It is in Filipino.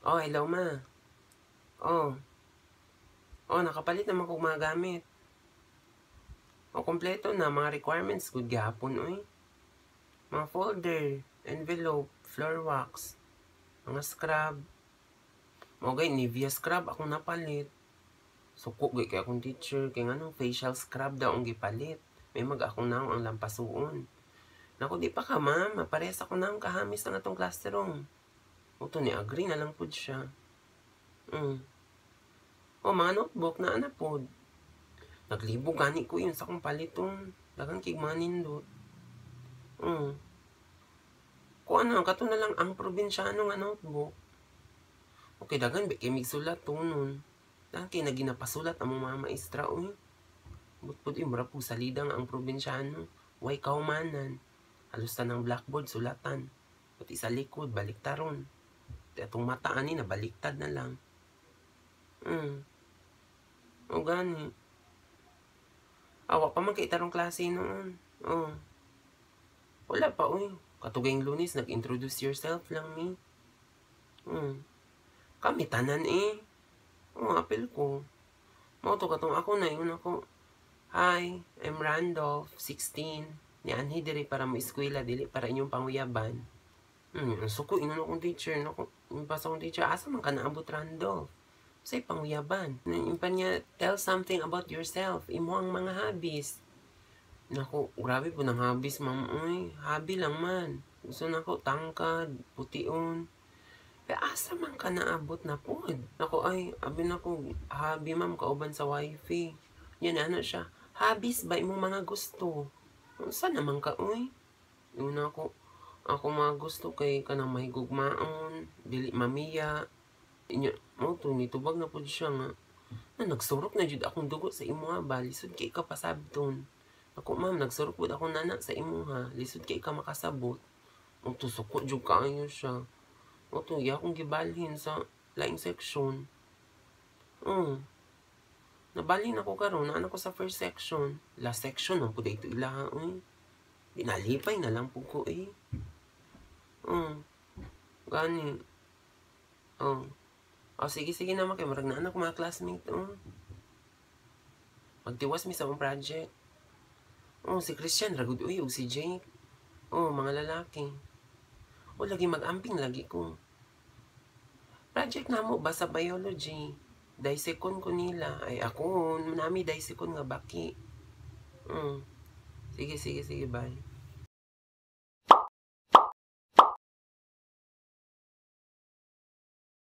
Oh, hello ma. Oh. Oh, nakapalit naman kong mga gamit. Oh, kompleto na mga requirements good gyapon oy. Mga folder, envelope, floor wax, mga scrub. Okay, Nivea scrub akong napalit. Suko gay kay akong teacher kay nganong facial scrub daw ang gipalit. May akong naong ang lampasuon. Naku di pa ka ma'am, parehas ako naong kahamis ng atong classroom. Uto ni agree na lang pud siya. Oh, mga notebook na ana pod. Naglibog gani ko yun sa kong paliton. Dagang kig mga nindot. Kung ano, kato na lang ang probinsyano nga notebook. Okay, dagan ba kay migsulat to nun. Dagan kay naginapasulat ang mga maestra oy. Butpud mura po salida nga ang probinsyano. Way kaumanan. Halos ng blackboard sulatan. Pati sa likod baliktaron. Atong mata ani na baliktad na lang. O gani. Awa pa man kay tarong klase noon. Wala pa oy. Katugayng Lunes nag-introduce yourself lang ni. Kami tanan apel ko. Mao to katong ako na yun ako. Hi, I'm Randolph, 16. Ni anhi diri para mo eskwela dili para inyong panguyaban. Suko inon akong teacher nako. Yung pas akong teacher asa man ka naabot Randolph. Say panguyaban. Impan niya tell something about yourself. Imo ang mga hobbies. Nako, grabe po ng hobbies, ma'am. Uy, hobby lang man. Gusto na ko, tangkad, putiun. Kaya asa man ka naabot na po. Nako, ay, abi na ko, hobby, ma'am, kauban sa wifi. Yan, ano siya. Hobbies ba imong mga gusto? Saan naman ka, uy? Yun ako mga gusto kay ka na may gugmaon, dili mamiya. Inyo, to, nitubag na po siya nga. Nagsurok na jud akong dugo sa imo ha ba, lisod kay ka pasabton. Ako ma'am, nagsurok po ako nana sa imo ha, lisod kay ka makasabot. To, suko jud kaayo siya. To, iya akong gibalhin sa laing section. Nabalhin ako karon na ko sa first section. Last section, ang puday ito ilaha, Dinalipay na lang po ko, Gani. Sige naman kay marag na anak mga classmate, Magtiwas mi sa akong project. Si Christian, ragod, ug si Jake. Mga lalaki. Lagi mag-amping lagi ko. Project na mo, basta biology. Daisekon ko nila. Ay, ako, nami daisekon nga baki. Sige, bye.